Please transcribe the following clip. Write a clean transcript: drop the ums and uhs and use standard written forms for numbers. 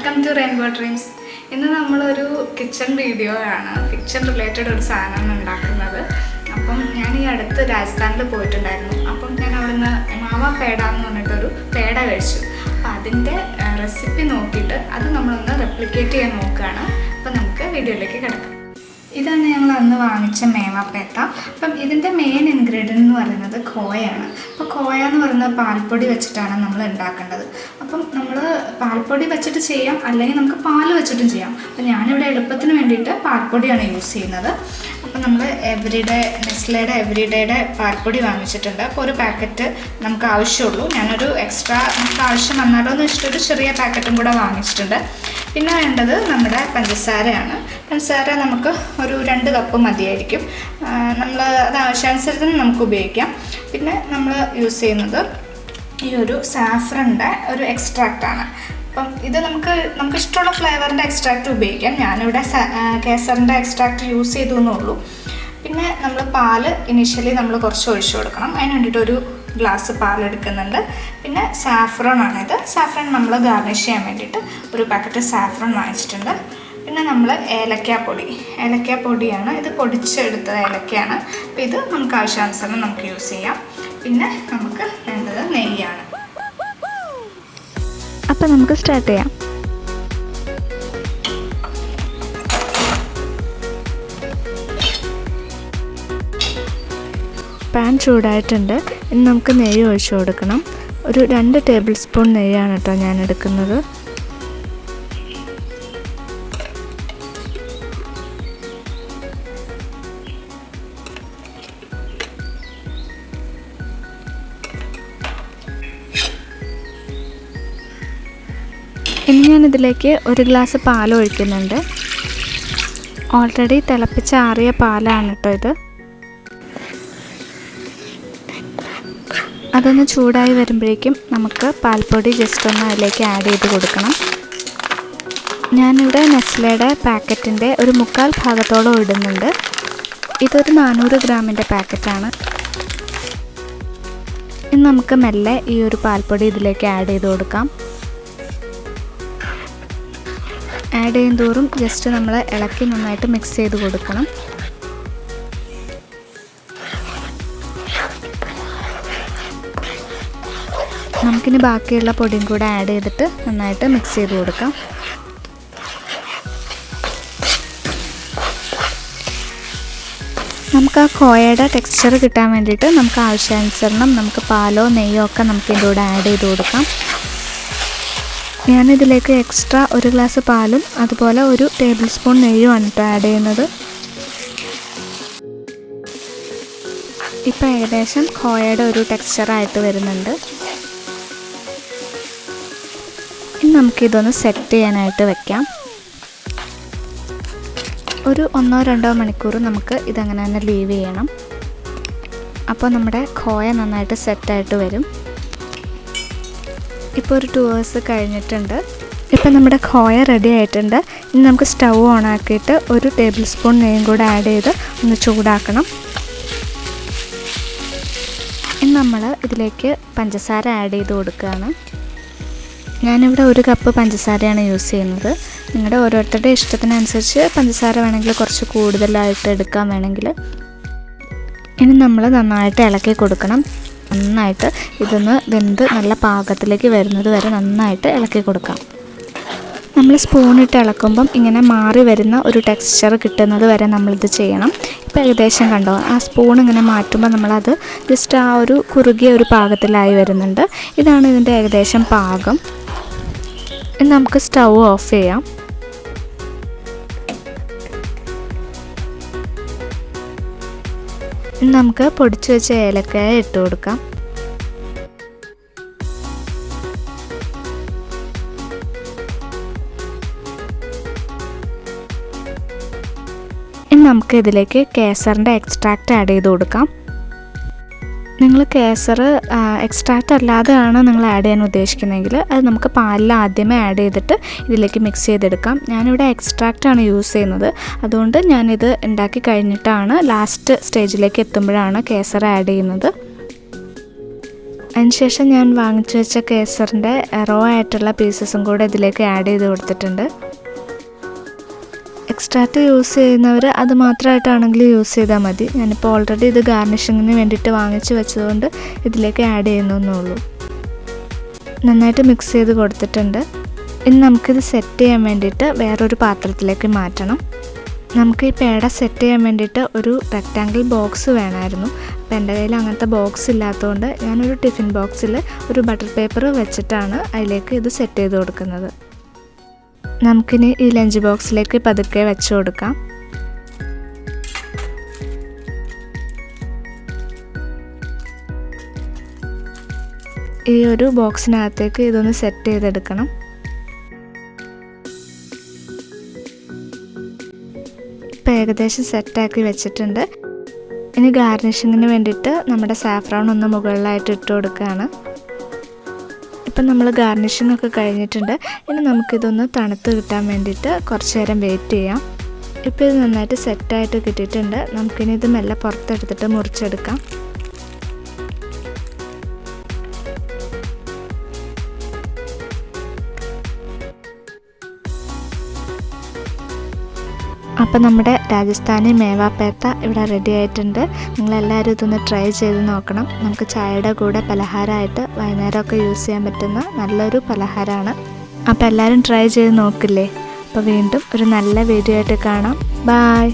Welcome to rainbow dreams. ഇന്ന് നമ്മളൊരു kitchen video ആണ്, കിച്ചൺ റിലേറ്റഡ് ഒരു സാധനമാണ് ഉണ്ടാക്കുന്നത്. അപ്പം ഞാൻ ഈ അടുത്ത് രാജസ്ഥാനിൽ പോയിട്ടുണ്ടായിരുന്നു. അപ്പം ഞാൻ അവിടുന്ന് മാവ പേട എന്ന് പറഞ്ഞിട്ടൊരു പേട കഴിച്ചു. അപ്പം അതിൻ്റെ റെസിപ്പി നോക്കിയിട്ട് അത് നമ്മളൊന്ന് റെപ്ലിക്കേറ്റ് ചെയ്യാൻ നോക്കുകയാണ്. അപ്പം നമുക്ക് വീഡിയോയിലേക്ക് കിടക്കാം. ഇതാണ് ഞങ്ങൾ അന്ന് വാങ്ങിച്ച മേവാപ്പേത്ത. അപ്പം ഇതിൻ്റെ മെയിൻ ഇൻഗ്രീഡിയൻ്റ് എന്ന് പറയുന്നത് ഖോയാണ്. അപ്പോൾ ഖോയ എന്ന് പറയുന്നത് പാൽപ്പൊടി വെച്ചിട്ടാണ് നമ്മൾ ഉണ്ടാക്കേണ്ടത്. അപ്പം നമ്മൾ പാൽപ്പൊടി വെച്ചിട്ട് ചെയ്യാം, അല്ലെങ്കിൽ നമുക്ക് പാൽ വെച്ചിട്ടും ചെയ്യാം. അപ്പം ഞാനിവിടെ എളുപ്പത്തിന് വേണ്ടിയിട്ട് പാൽപ്പൊടിയാണ് യൂസ് ചെയ്യുന്നത്. അപ്പം നമ്മൾ നെസ്ലയുടെ എവരിഡേയുടെ പാൽപ്പൊടി വാങ്ങിച്ചിട്ടുണ്ട്. അപ്പോൾ ഒരു പാക്കറ്റ് നമുക്ക് ആവശ്യമുള്ളൂ. ഞാനൊരു എക്സ്ട്രാ നമുക്ക് ആവശ്യം വന്നാലോ എന്ന് വെച്ചിട്ടൊരു ചെറിയ പാക്കറ്റും കൂടെ വാങ്ങിച്ചിട്ടുണ്ട്. പിന്നെ വേണ്ടത് നമ്മുടെ പഞ്ചസാരയാണ്. പഞ്ചസാര നമുക്ക് ഒരു 2 കപ്പ് മതിയായിരിക്കും. നമ്മൾ അത് ആവശ്യാനുസരിച്ച് നമുക്ക് ഉപയോഗിക്കാം. പിന്നെ നമ്മൾ യൂസ് ചെയ്യുന്നത് ഈ ഒരു സാഫ്രൻ്റെ ഒരു എക്സ്ട്രാക്റ്റാണ്. അപ്പം ഇത് നമുക്ക് ഇഷ്ടമുള്ള ഫ്ലേവറിൻ്റെ എക്സ്ട്രാക്റ്റ് ഉപയോഗിക്കാം. ഞാനിവിടെ കേസറിൻ്റെ എക്സ്ട്രാക്റ്റ് യൂസ് ചെയ്തു എന്നുള്ളൂ. പിന്നെ നമ്മൾ പാല് ഇനീഷ്യലി നമ്മൾ കുറച്ച് ഒഴിച്ചു കൊടുക്കണം. അതിന് വേണ്ടിയിട്ട് ഒരു ഗ്ലാസ് പാലെടുക്കുന്നുണ്ട്. പിന്നെ സാഫ്രോൺ ആണിത്. സാഫ്രോൺ നമ്മൾ ഗാർണിഷ് ചെയ്യാൻ വേണ്ടിയിട്ട് ഒരു പാക്കറ്റ് സാഫ്രോൺ വാങ്ങിച്ചിട്ടുണ്ട്. പിന്നെ നമ്മൾ ഏലക്കാപ്പൊടിയാണ്. ഇത് പൊടിച്ചെടുത്ത ഏലക്കയാണ്. അപ്പോൾ ഇത് നമുക്ക് ആവശ്യാനുസരണം നമുക്ക് യൂസ് ചെയ്യാം. പിന്നെ നമുക്ക് വേണ്ടത് നെയ്യാണ്. അപ്പോൾ നമുക്ക് സ്റ്റാർട്ട് ചെയ്യാം. പാൻ ചൂടായിട്ടുണ്ട്. ഇനി നമുക്ക് നെയ്യ് ഒഴിച്ചു കൊടുക്കണം. ഒരു 2 ടേബിൾ സ്പൂൺ നെയ്യാണ് കേട്ടോ ഞാൻ എടുക്കുന്നത്. ഇനി ഞാനിതിലേക്ക് 1 ഗ്ലാസ് പാൽ ഒഴിക്കുന്നുണ്ട്. ഓൾറെഡി തിളപ്പിച്ചാറിയ പാലാണ് കേട്ടോ ഇത്. അതൊന്ന് ചൂടായി വരുമ്പോഴേക്കും നമുക്ക് പാൽപ്പൊടി ജസ്റ്റ് ഒന്ന് അതിലേക്ക് ആഡ് ചെയ്ത് കൊടുക്കണം. ഞാനിവിടെ നെസ്ലയുടെ പാക്കറ്റിൻ്റെ ഒരു 3/4 ഭാഗത്തോളം ഇടുന്നുണ്ട്. ഇതൊരു 400 ഗ്രാമിൻ്റെ പാക്കറ്റാണ്. ഇനി നമുക്ക് മെല്ലെ ഈ ഒരു പാൽപ്പൊടി ഇതിലേക്ക് ആഡ് ചെയ്ത് കൊടുക്കാം. ആഡ് ചെയ്യും തോറും ജസ്റ്റ് നമ്മൾ ഇളക്കി നന്നായിട്ട് മിക്സ് ചെയ്ത് കൊടുക്കണം. നമുക്കിനി ബാക്കിയുള്ള പൊടിയും കൂടെ ആഡ് ചെയ്തിട്ട് നന്നായിട്ട് മിക്സ് ചെയ്ത് കൊടുക്കാം. നമുക്ക് ആ ഖോയയുടെ ടെക്സ്ചർ കിട്ടാൻ വേണ്ടിയിട്ട് നമുക്ക് ആവശ്യാനുസരണം നമുക്ക് പാലോ നെയ്യോ ഒക്കെ നമുക്ക് ഇതിൻ്റെ കൂടെ ആഡ് ചെയ്ത് കൊടുക്കാം. ഞാനിതിലേക്ക് എക്സ്ട്രാ 1 ഗ്ലാസ് പാലും അതുപോലെ 1 ടേബിൾ സ്പൂൺ നെയ്യുമാണ് കേട്ടോ ആഡ് ചെയ്യുന്നത്. ഇപ്പോൾ ഏകദേശം ഖോയയുടെ ഒരു ടെക്സ്ചറായിട്ട് വരുന്നുണ്ട്. ഇനി നമുക്കിതൊന്ന് സെറ്റ് ചെയ്യാനായിട്ട് വെക്കാം. ഒരു 1-2 മണിക്കൂർ നമുക്ക് ഇതങ്ങനെ തന്നെ ലീവ് ചെയ്യണം. അപ്പോൾ നമ്മുടെ ഖോയ നന്നായിട്ട് സെറ്റായിട്ട് വരും. ഇപ്പോൾ ഒരു 2 hours കഴിഞ്ഞിട്ടുണ്ട്. ഇപ്പോൾ നമ്മുടെ ഖോയ റെഡി ആയിട്ടുണ്ട്. ഇനി നമുക്ക് സ്റ്റൗ ഓൺ ആക്കിയിട്ട് 1 ടേബിൾ സ്പൂൺ നെയ്യും കൂടെ ആഡ് ചെയ്ത് ഒന്ന് ചൂടാക്കണം. ഇനി നമ്മൾ ഇതിലേക്ക് പഞ്ചസാര ആഡ് ചെയ്ത് കൊടുക്കുകയാണ്. ഞാനിവിടെ 1 കപ്പ് പഞ്ചസാരയാണ് യൂസ് ചെയ്യുന്നത്. നിങ്ങളുടെ ഓരോരുത്തരുടെ ഇഷ്ടത്തിനനുസരിച്ച് പഞ്ചസാര വേണമെങ്കിൽ കുറച്ച് കൂടുതലായിട്ട് എടുക്കാൻ വേണമെങ്കിൽ. ഇനി നമ്മൾ നന്നായിട്ട് ഇളക്കി കൊടുക്കണം. നന്നായിട്ട് ഇതൊന്ന് വെന്ത് നല്ല പാകത്തിലേക്ക് വരുന്നത് വരെ നന്നായിട്ട് ഇളക്കി കൊടുക്കാം. നമ്മൾ സ്പൂണിട്ട് ഇളക്കുമ്പം ഇങ്ങനെ മാറി വരുന്ന ഒരു ടെക്സ്ചർ കിട്ടുന്നത് വരെ നമ്മളിത് ചെയ്യണം. ഇപ്പോൾ ഏകദേശം കണ്ടോ, ആ സ്പൂൺ ഇങ്ങനെ മാറ്റുമ്പോൾ നമ്മളത് ജസ്റ്റ് ആ ഒരു കുറുകിയ ഒരു പാകത്തിലായി വരുന്നുണ്ട്. ഇതാണ് ഇതിൻ്റെ ഏകദേശം പാകം. ഇനി നമുക്ക് സ്റ്റൗ ഓഫ് ചെയ്യാം. ഇനി നമുക്ക് പൊടിച്ചു വെച്ച ഏലക്കായ ഇട്ട് കൊടുക്കാം. ഇനി നമുക്ക് ഇതിലേക്ക് കേസറിൻ്റെ എക്സ്ട്രാക്റ്റ് ആഡ് ചെയ്ത് കൊടുക്കാം. നിങ്ങൾ കേസർ എക്സ്ട്രാക്റ്റ് അല്ലാതെയാണ് നിങ്ങൾ ആഡ് ചെയ്യാൻ ഉദ്ദേശിക്കുന്നതെങ്കിൽ അത് നമുക്ക് പാലിൽ ആദ്യമേ ആഡ് ചെയ്തിട്ട് ഇതിലേക്ക് മിക്സ് ചെയ്തെടുക്കാം. ഞാനിവിടെ എക്സ്ട്രാക്റ്റാണ് യൂസ് ചെയ്യുന്നത്. അതുകൊണ്ട് ഞാനിത് ഉണ്ടാക്കി കഴിഞ്ഞിട്ടാണ് ലാസ്റ്റ് സ്റ്റേജിലേക്ക് എത്തുമ്പോഴാണ് കേസർ ആഡ് ചെയ്യുന്നത്. അതിനുശേഷം ഞാൻ വാങ്ങിച്ചു വെച്ച കേസറിൻ്റെ റോ ആയിട്ടുള്ള പീസസും കൂടെ ഇതിലേക്ക് ആഡ് ചെയ്ത് കൊടുത്തിട്ടുണ്ട്. എക്സ്ട്രാക്റ്റ് യൂസ് ചെയ്യുന്നവർ അത് മാത്രമായിട്ടാണെങ്കിൽ യൂസ് ചെയ്താൽ മതി. ഞാനിപ്പോൾ ഓൾറെഡി ഇത് ഗാർണിഷിങ്ങിന് വേണ്ടിയിട്ട് വാങ്ങിച്ച് വെച്ചതുകൊണ്ട് ഇതിലേക്ക് ആഡ് ചെയ്യുന്നൊന്നുള്ളൂ. നന്നായിട്ട് മിക്സ് ചെയ്ത് കൊടുത്തിട്ടുണ്ട്. ഇനി നമുക്കിത് സെറ്റ് ചെയ്യാൻ വേണ്ടിയിട്ട് വേറൊരു പാത്രത്തിലേക്ക് മാറ്റണം. നമുക്ക് ഈ പേട സെറ്റ് ചെയ്യാൻ വേണ്ടിയിട്ട് ഒരു റെക്റ്റാങ്കിൾ ബോക്സ് വേണമായിരുന്നു. അപ്പോൾ എൻ്റെ കയ്യിൽ അങ്ങനത്തെ ബോക്സ് ഇല്ലാത്തതുകൊണ്ട് ഞാനൊരു ടിഫിൻ ബോക്സിൽ ഒരു ബട്ടർ പേപ്പർ വെച്ചിട്ടാണ് അതിലേക്ക് ഇത് സെറ്റ് ചെയ്ത് കൊടുക്കുന്നത്. നമുക്കിനി ഈ ലഞ്ച് ബോക്സിലേക്ക് പതുക്കെ വെച്ച് കൊടുക്കാം. ഈ ഒരു ബോക്സിനകത്തേക്ക് ഇതൊന്ന് സെറ്റ് ചെയ്തെടുക്കണം. ഇപ്പം ഏകദേശം സെറ്റാക്കി വെച്ചിട്ടുണ്ട്. ഇനി ഗാർണിഷിങ്ങിന് വേണ്ടിയിട്ട് നമ്മുടെ സാഫ്രോൺ ഒന്ന് മുകളിലായിട്ട് ഇട്ട് കൊടുക്കുകയാണ്. ഇപ്പം നമ്മൾ ഗാർണിഷിംഗ് ഒക്കെ കഴിഞ്ഞിട്ടുണ്ട്. ഇനി നമുക്കിതൊന്ന് തണുത്ത് കിട്ടാൻ വേണ്ടിയിട്ട് കുറച്ച് നേരം വെയിറ്റ് ചെയ്യാം. ഇപ്പോൾ ഇത് നന്നായിട്ട് സെറ്റായിട്ട് കിട്ടിയിട്ടുണ്ട്. നമുക്കിനി ഇത് മെല്ലെ പുറത്തെടുത്തിട്ട് മുറിച്ചെടുക്കാം. അപ്പോൾ നമ്മുടെ രാജസ്ഥാനി മേവാ പേത്ത ഇവിടെ റെഡി ആയിട്ടുണ്ട്. നിങ്ങളെല്ലാവരും ഇതൊന്ന് ട്രൈ ചെയ്ത് നോക്കണം. നമുക്ക് ചായയുടെ കൂടെ പലഹാരമായിട്ട് വൈകുന്നേരമൊക്കെ യൂസ് ചെയ്യാൻ പറ്റുന്ന നല്ലൊരു പലഹാരമാണ്. അപ്പോൾ എല്ലാവരും ട്രൈ ചെയ്ത് നോക്കില്ലേ. അപ്പോൾ വീണ്ടും ഒരു നല്ല വീഡിയോ ആയിട്ട് കാണാം. ബായ്.